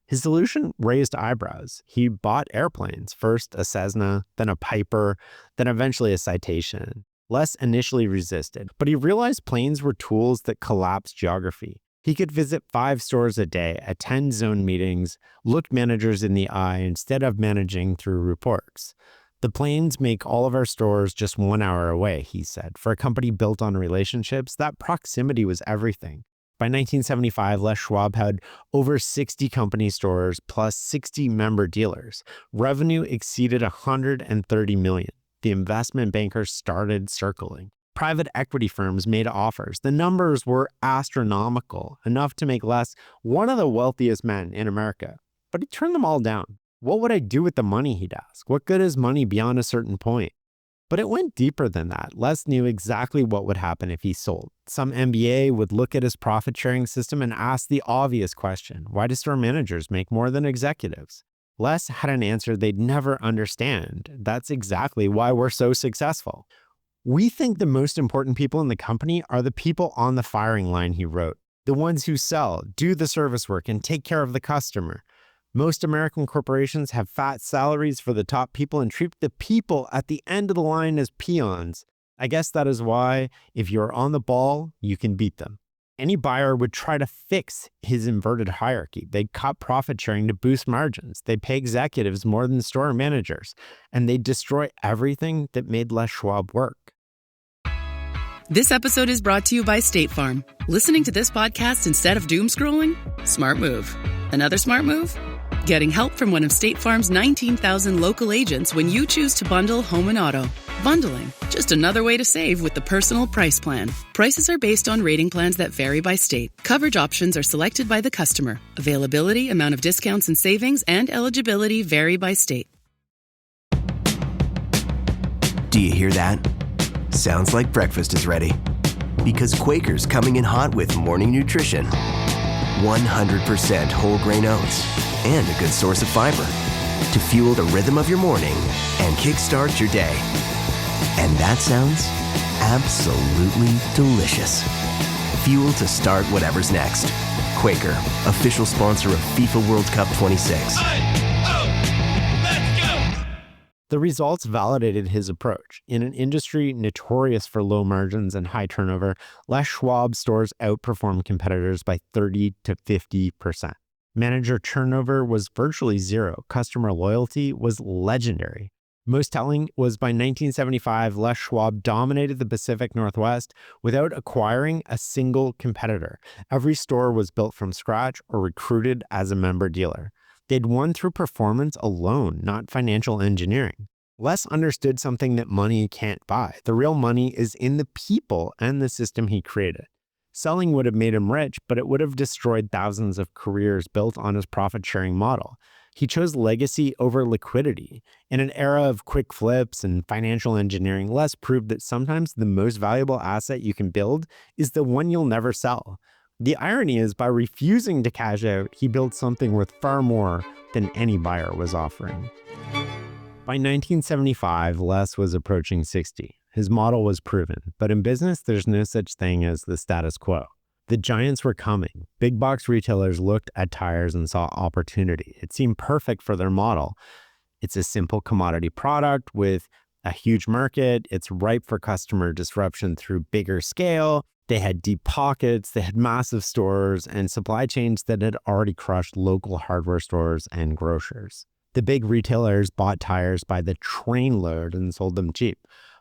His solution raised eyebrows. He bought airplanes, first a Cessna, then a Piper, then eventually a Citation. Les initially resisted, but he realized planes were tools that collapsed geography. He could visit 5 stores a day, attend zone meetings, look managers in the eye instead of managing through reports. The planes make all of our stores just 1 hour away, he said. For a company built on relationships, that proximity was everything. By 1975, Les Schwab had over 60 company stores plus 60 member dealers. Revenue exceeded $130 million. The investment bankers started circling. Private equity firms made offers. The numbers were astronomical, enough to make Les one of the wealthiest men in America. But he turned them all down. What would I do with the money, he'd ask. What good is money beyond a certain point? But it went deeper than that. Les knew exactly what would happen if he sold. Some MBA would look at his profit-sharing system and ask the obvious question: why do store managers make more than executives? Les had an answer they'd never understand. That's exactly why we're so successful. We think the most important people in the company are the people on the firing line, he wrote. The ones who sell, do the service work, and take care of the customer. Most American corporations have fat salaries for the top people and treat the people at the end of the line as peons. I guess that is why, if you're on the ball, you can beat them. Any buyer would try to fix his inverted hierarchy. They'd cut profit sharing to boost margins. They pay executives more than store managers. And they'd destroy everything that made Les Schwab work. This episode is brought to you by State Farm. Listening to this podcast instead of doom scrolling? Smart move. Another smart move? Getting help from one of State Farm's 19,000 local agents when you choose to bundle home and auto. Bundling, just another way to save with the Personal Price Plan. Prices are based on rating plans that vary by state. Coverage options are selected by the customer. Availability, amount of discounts and savings, and eligibility vary by state. Do you hear that? Sounds like breakfast is ready. Because Quaker's coming in hot with morning nutrition. 100% whole grain oats and a good source of fiber to fuel the rhythm of your morning and kickstart your day. And that sounds absolutely delicious. Fuel to start whatever's next. Quaker, official sponsor of FIFA World Cup 26. The results validated his approach. In an industry notorious for low margins and high turnover, Les Schwab stores outperformed competitors by 30 to 50%. Manager turnover was virtually zero. Customer loyalty was legendary. Most telling was by 1975, Les Schwab dominated the Pacific Northwest without acquiring a single competitor. Every store was built from scratch or recruited as a member dealer. They'd won through performance alone, not financial engineering. Les understood something that money can't buy. The real money is in the people and the system he created. Selling would have made him rich, but it would have destroyed thousands of careers built on his profit-sharing model. He chose legacy over liquidity. In an era of quick flips and financial engineering, Les proved that sometimes the most valuable asset you can build is the one you'll never sell. The irony is, by refusing to cash out, he built something worth far more than any buyer was offering. By 1975, Les was approaching 60. His model was proven, but in business, there's no such thing as the status quo. The giants were coming. Big box retailers looked at tires and saw opportunity. It seemed perfect for their model. It's a simple commodity product with a huge market. It's ripe for customer disruption through bigger scale. They had deep pockets, they had massive stores, and supply chains that had already crushed local hardware stores and grocers. The big retailers bought tires by the trainload and sold them cheap.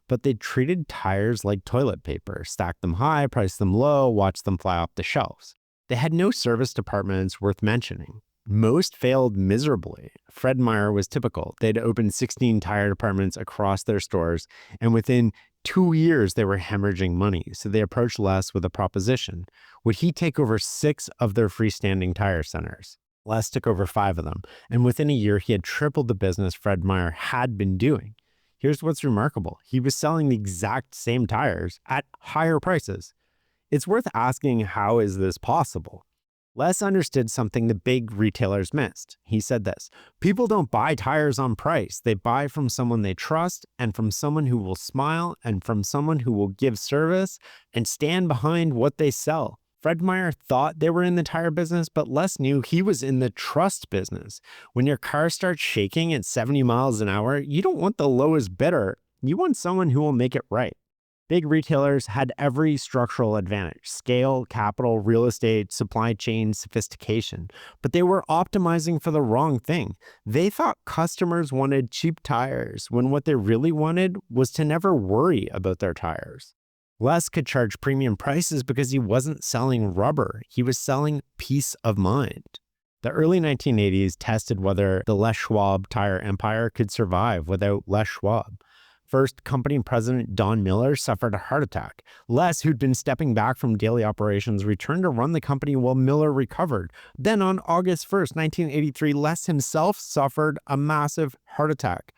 But they treated tires like toilet paper, stacked them high, priced them low, watched them fly off the shelves. They had no service departments worth mentioning. Most failed miserably. Fred Meyer was typical. They'd opened 16 tire departments across their stores, and within 2 years, they were hemorrhaging money. So they approached Les with a proposition. Would he take over 6 of their freestanding tire centers? Les took over 5 of them, and within a year, he had tripled the business Fred Meyer had been doing. Here's what's remarkable. He was selling the exact same tires at higher prices. It's worth asking, how is this possible? Les understood something the big retailers missed. He said this: people don't buy tires on price. They buy from someone they trust, and from someone who will smile, and from someone who will give service and stand behind what they sell. Fred Meyer thought they were in the tire business, but Les knew he was in the trust business. When your car starts shaking at 70 miles an hour, you don't want the lowest bidder. You want someone who will make it right. Big retailers had every structural advantage: scale, capital, real estate, supply chain, sophistication. But they were optimizing for the wrong thing. They thought customers wanted cheap tires, when what they really wanted was to never worry about their tires. Les could charge premium prices because he wasn't selling rubber. He was selling peace of mind. The early 1980s tested whether the Les Schwab tire empire could survive without Les Schwab. First, company president Don Miller suffered a heart attack. Les, who'd been stepping back from daily operations, returned to run the company while Miller recovered. Then on August 1st, 1983, Les himself suffered a massive heart attack,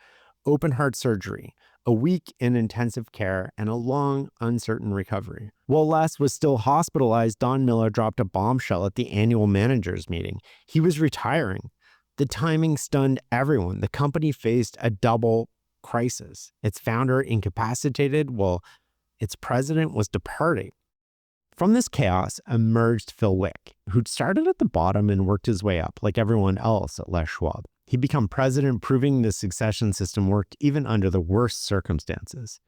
open heart surgery, a week in intensive care, and a long, uncertain recovery. While Les was still hospitalized, Don Miller dropped a bombshell at the annual managers meeting. He was retiring. The timing stunned everyone. The company faced a double crisis. Its founder incapacitated while its president was departing. From this chaos emerged Phil Wick, who'd started at the bottom and worked his way up like everyone else at Les Schwab. He'd become president, proving the succession system worked even under the worst circumstances.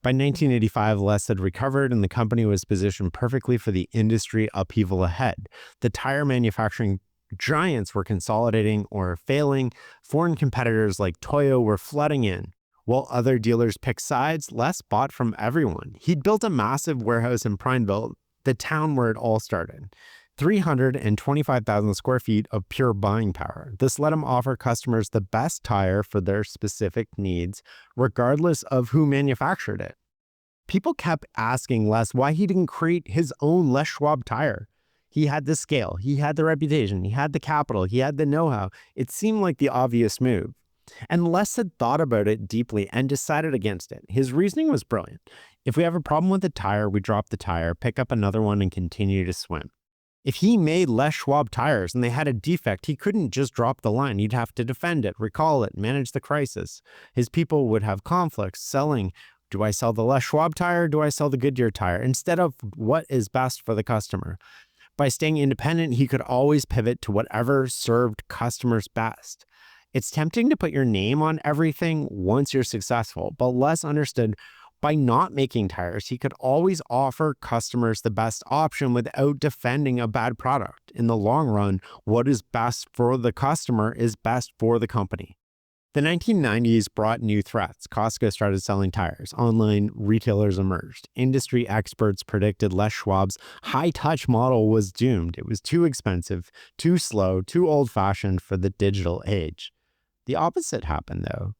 By 1985, Les had recovered and the company was positioned perfectly for the industry upheaval ahead. The tire manufacturing giants were consolidating or failing. Foreign competitors like Toyo were flooding in. While other dealers picked sides, Les bought from everyone. He'd built a massive warehouse in Prineville, the town where it all started. 325,000 square feet of pure buying power. This let him offer customers the best tire for their specific needs, regardless of who manufactured it. People kept asking Les why he didn't create his own Les Schwab tire. He had the scale, he had the reputation, he had the capital, he had the know-how. It seemed like the obvious move. And Les had thought about it deeply and decided against it. His reasoning was brilliant. If we have a problem with the tire, we drop the tire, pick up another one, and continue to swim. If he made Les Schwab tires and they had a defect, he couldn't just drop the line. He'd have to defend it, recall it, manage the crisis. His people would have conflicts selling, do I sell the Les Schwab tire or do I sell the Goodyear tire, instead of what is best for the customer. By staying independent, he could always pivot to whatever served customers best. It's tempting to put your name on everything once you're successful, but Les understood by not making tires, he could always offer customers the best option without defending a bad product. In the long run, what is best for the customer is best for the company. The 1990s brought new threats. Costco started selling tires. Online retailers emerged. Industry experts predicted Les Schwab's high-touch model was doomed. It was too expensive, too slow, too old-fashioned for the digital age. The opposite happened, though.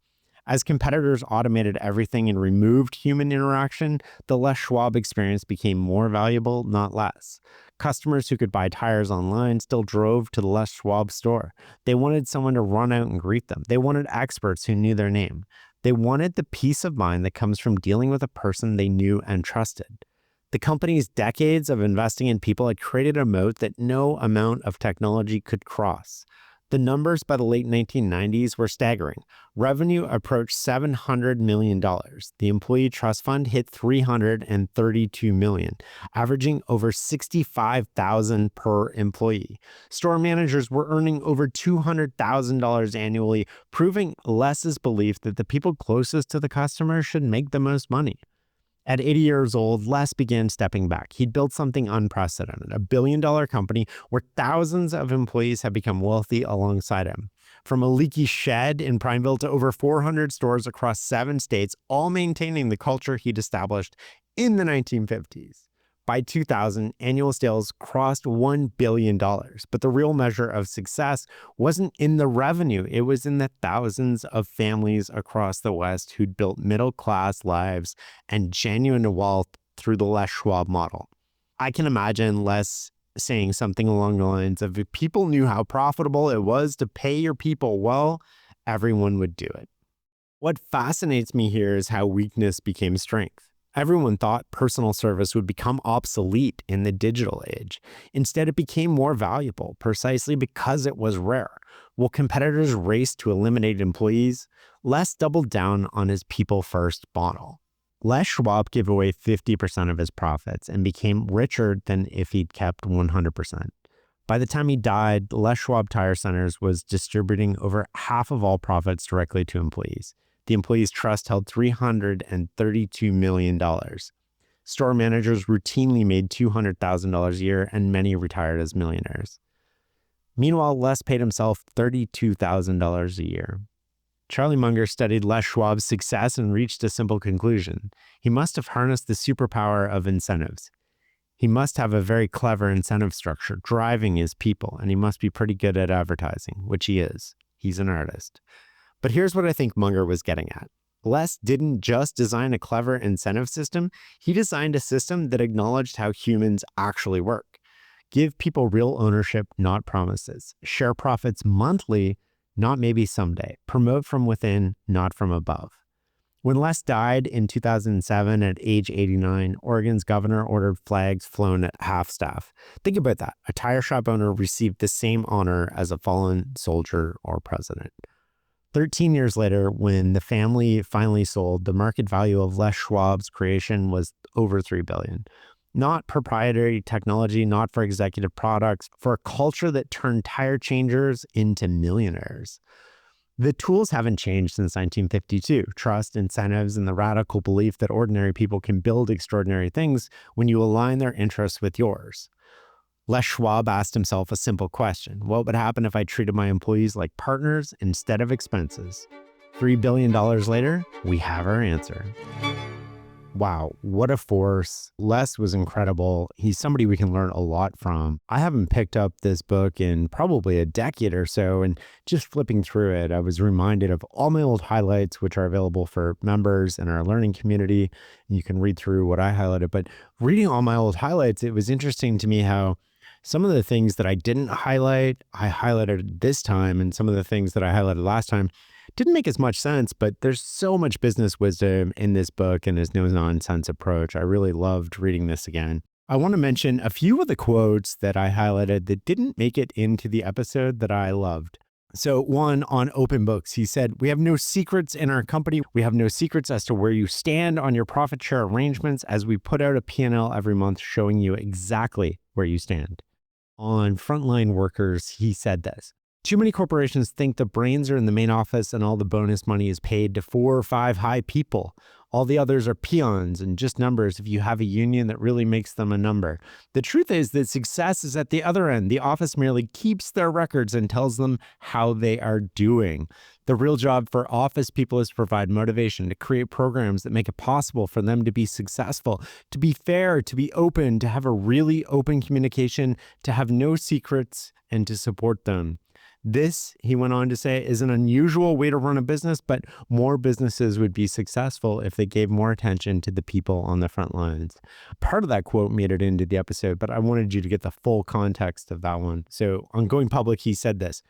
As competitors automated everything and removed human interaction, the Les Schwab experience became more valuable, not less. Customers who could buy tires online still drove to the Les Schwab store. They wanted someone to run out and greet them. They wanted experts who knew their name. They wanted the peace of mind that comes from dealing with a person they knew and trusted. The company's decades of investing in people had created a moat that no amount of technology could cross. The numbers by the late 1990s were staggering. Revenue approached $700 million. The employee trust fund hit $332 million, averaging over $65,000 per employee. Store managers were earning over $200,000 annually, proving Les's belief that the people closest to the customer should make the most money. At 80 years old, Les began stepping back. He'd built something unprecedented, a billion-dollar company where thousands of employees had become wealthy alongside him. From a leaky shed in Prineville to over 400 stores across 7 states, all maintaining the culture he'd established in the 1950s. By 2000, annual sales crossed $1 billion, but the real measure of success wasn't in the revenue. It was in the thousands of families across the West who'd built middle-class lives and genuine wealth through the Les Schwab model. I can imagine Les saying something along the lines of, if people knew how profitable it was to pay your people well, everyone would do it. What fascinates me here is how weakness became strength. Everyone thought personal service would become obsolete in the digital age. Instead, it became more valuable precisely because it was rare. While competitors raced to eliminate employees, Les doubled down on his people-first model. Les Schwab gave away 50% of his profits and became richer than if he'd kept 100%. By the time he died, Les Schwab Tire Centers was distributing over half of all profits directly to employees. The employees' trust held $332 million. Store managers routinely made $200,000 a year, and many retired as millionaires. Meanwhile, Les paid himself $32,000 a year. Charlie Munger studied Les Schwab's success and reached a simple conclusion. He must have harnessed the superpower of incentives. He must have a very clever incentive structure driving his people, and he must be pretty good at advertising, which he is. He's an artist. But here's what I think Munger was getting at. Les didn't just design a clever incentive system, he designed a system that acknowledged how humans actually work. Give people real ownership, not promises. Share profits monthly, not maybe someday. Promote from within, not from above. When Les died in 2007 at age 89, Oregon's governor ordered flags flown at half staff. Think about that. A tire shop owner received the same honor as a fallen soldier or president. 13 years later, when the family finally sold, the market value of Les Schwab's creation was over $3 billion. Not proprietary technology, not for executive products, for a culture that turned tire changers into millionaires. The tools haven't changed since 1952. Trust, incentives, and the radical belief that ordinary people can build extraordinary things when you align their interests with yours. Les Schwab asked himself a simple question. What would happen if I treated my employees like partners instead of expenses? $3 billion later, we have our answer. Wow, what a force. Les was incredible. He's somebody we can learn a lot from. I haven't picked up this book in probably a decade or so, and just flipping through it, I was reminded of all my old highlights, which are available for members in our learning community. You can read through what I highlighted, but reading all my old highlights, it was interesting to me how some of the things that I didn't highlight, I highlighted this time, and some of the things that I highlighted last time didn't make as much sense, but there's so much business wisdom in this book and his no-nonsense approach. I really loved reading this again. I want to mention a few of the quotes that I highlighted that didn't make it into the episode that I loved. So one on open books, he said, "We have no secrets in our company. We have no secrets as to where you stand on your profit share arrangements as we put out a P&L every month showing you exactly where you stand." On frontline workers, he said this, "Too many corporations think the brains are in the main office and all the bonus money is paid to 4 or 5 high people. All the others are peons and just numbers if you have a union that really makes them a number. The truth is that success is at the other end. The office merely keeps their records and tells them how they are doing. The real job for office people is to provide motivation, to create programs that make it possible for them to be successful, to be fair, to be open, to have a really open communication, to have no secrets, and to support them. This," he went on to say, "is an unusual way to run a business, but more businesses would be successful if they gave more attention to the people on the front lines." Part of that quote made it into the episode, but I wanted you to get the full context of that one. So on going public, he said this,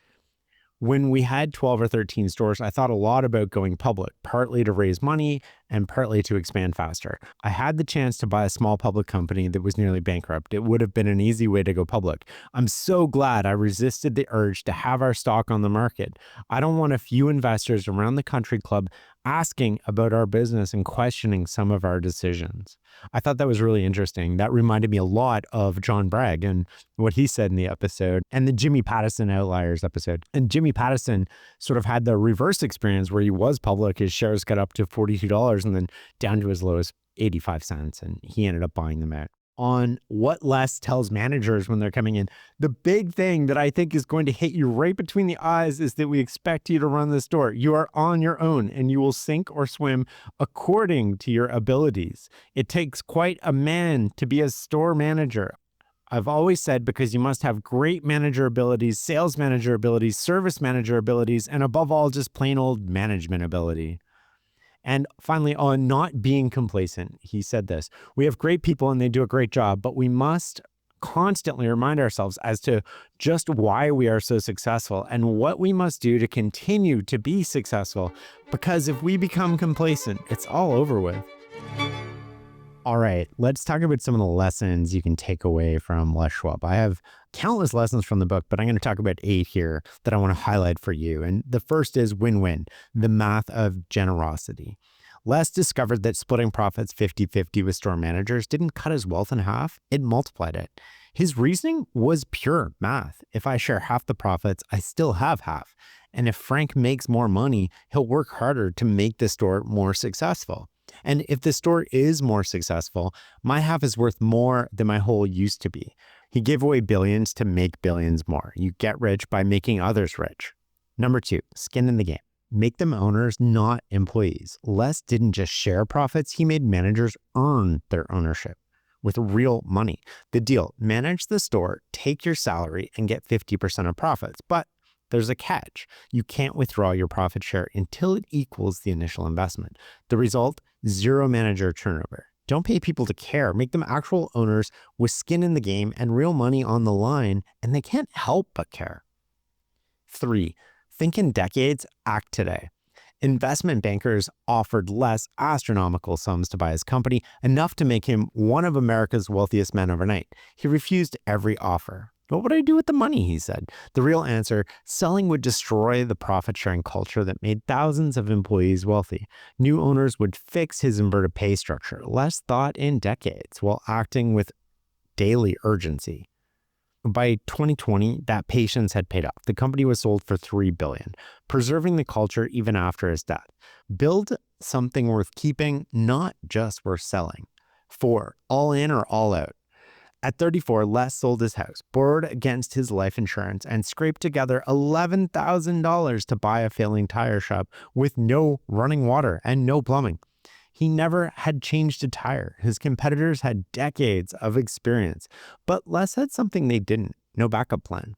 "When we had 12 or 13 stores, I thought a lot about going public, partly to raise money and partly to expand faster. I had the chance to buy a small public company that was nearly bankrupt. It would have been an easy way to go public. I'm so glad I resisted the urge to have our stock on the market. I don't want a few investors around the country club asking about our business and questioning some of our decisions." I thought that was really interesting. That reminded me a lot of John Bragg and what he said in the episode and the Jimmy Pattison Outliers episode. And Jimmy Pattison sort of had the reverse experience where he was public. His shares got up to $42 and then down to as low as 85 cents. And he ended up buying them out. On what Les tells managers when they're coming in, the big thing that I think is going to hit you right between the eyes is that we expect you to run the store. You are on your own and you will sink or swim according to your abilities. It takes quite a man to be a store manager. I've always said because you must have great manager abilities, sales manager abilities, service manager abilities, and above all, just plain old management ability. And finally, on not being complacent, he said this, "We have great people and they do a great job, but we must constantly remind ourselves as to just why we are so successful and what we must do to continue to be successful. Because if we become complacent, it's all over with." All right, let's talk about some of the lessons you can take away from Les Schwab. I have countless lessons from the book, but I'm going to talk about 8 here that I want to highlight for you. And the first is win-win, the math of generosity. Les discovered that splitting profits 50-50 with store managers didn't cut his wealth in half, it multiplied it. His reasoning was pure math. If I share half the profits, I still have half. And if Frank makes more money, he'll work harder to make the store more successful. And if the store is more successful, my half is worth more than my whole used to be. He gave away billions to make billions more. You get rich by making others rich. Number 2, skin in the game. Make them owners, not employees. Les didn't just share profits, he made managers earn their ownership with real money. The deal, manage the store, take your salary, and get 50% of profits. But there's a catch. You can't withdraw your profit share until it equals the initial investment. The result, zero manager turnover. Don't pay people to care. Make them actual owners with skin in the game and real money on the line, and they can't help but care. 3, think in decades, act today. Investment bankers offered Les astronomical sums to buy his company, enough to make him one of America's wealthiest men overnight. He refused every offer. What would I do with the money, he said. The real answer, selling would destroy the profit-sharing culture that made thousands of employees wealthy. New owners would fix his inverted pay structure. Les thought in decades while acting with daily urgency. By 2020, that patience had paid off. The company was sold for $3 billion, preserving the culture even after his death. Build something worth keeping, not just worth selling. 4, all in or all out. At 34, Les sold his house, borrowed against his life insurance, and scraped together $11,000 to buy a failing tire shop with no running water and no plumbing. He never had changed a tire. His competitors had decades of experience, but Les had something they didn't, no backup plan.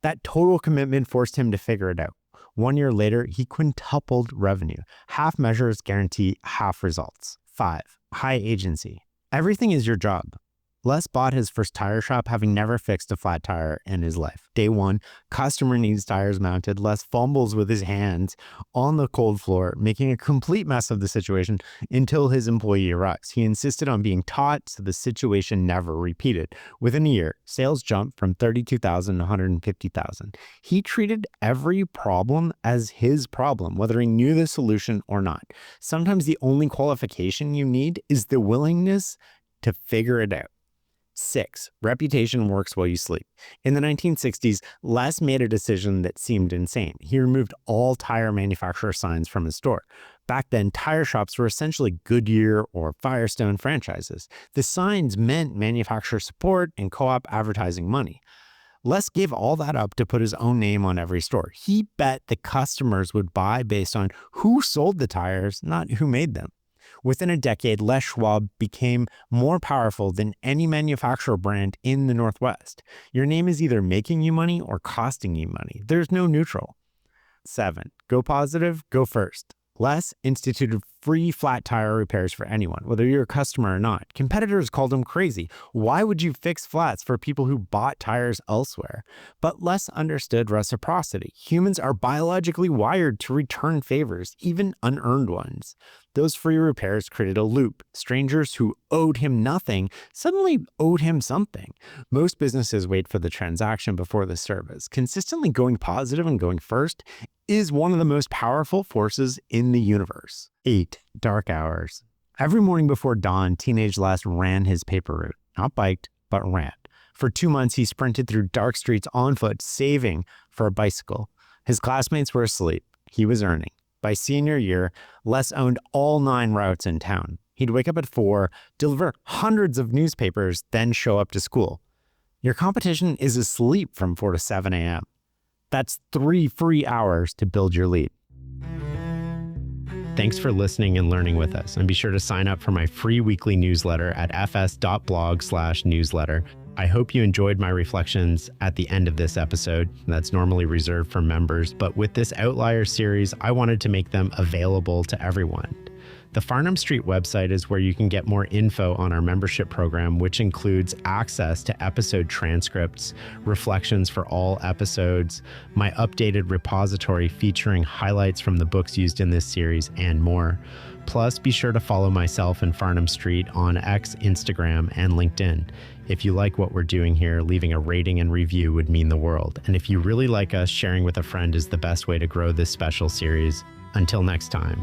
That total commitment forced him to figure it out. 1 year later, he quintupled revenue. Half measures guarantee half results. 5, high agency. Everything is your job. Les bought his first tire shop having never fixed a flat tire in his life. Day 1, customer needs tires mounted. Les fumbles with his hands on the cold floor, making a complete mess of the situation until his employee arrives. He insisted on being taught so the situation never repeated. Within a year, sales jumped from 32,000 to 150,000. He treated every problem as his problem, whether he knew the solution or not. Sometimes the only qualification you need is the willingness to figure it out. 6, reputation works while you sleep. In the 1960s, Les made a decision that seemed insane. He removed all tire manufacturer signs from his store. Back then, tire shops were essentially Goodyear or Firestone franchises. The signs meant manufacturer support and co-op advertising money. Les gave all that up to put his own name on every store. He bet the customers would buy based on who sold the tires, not who made them. Within a decade, Les Schwab became more powerful than any manufacturer brand in the Northwest. Your name is either making you money or costing you money. There's no neutral. 7, go positive, go first. Les instituted free flat tire repairs for anyone, whether you're a customer or not. Competitors called him crazy. Why would you fix flats for people who bought tires elsewhere? But Les understood reciprocity. Humans are biologically wired to return favors, even unearned ones. Those free repairs created a loop. Strangers who owed him nothing suddenly owed him something. Most businesses wait for the transaction before the service. Consistently going positive and going first is one of the most powerful forces in the universe. 8, dark hours. Every morning before dawn, teenage Les ran his paper route. Not biked, but ran. For 2 months, he sprinted through dark streets on foot, saving for a bicycle. His classmates were asleep. He was earning. By senior year, Les owned all 9 routes in town. He'd wake up at 4, deliver hundreds of newspapers, then show up to school. Your competition is asleep from 4 to 7 a.m. That's 3 free hours to build your lead. Thanks for listening and learning with us, and be sure to sign up for my free weekly newsletter at fs.blog/newsletter. I hope you enjoyed my reflections at the end of this episode. That's normally reserved for members, but with this Outliers series, I wanted to make them available to everyone. The Farnham Street website is where you can get more info on our membership program, which includes access to episode transcripts, reflections for all episodes, my updated repository featuring highlights from the books used in this series, and more. Plus, be sure to follow myself and Farnham Street on X, Instagram, and LinkedIn. If you like what we're doing here, leaving a rating and review would mean the world. And if you really like us, sharing with a friend is the best way to grow this special series. Until next time.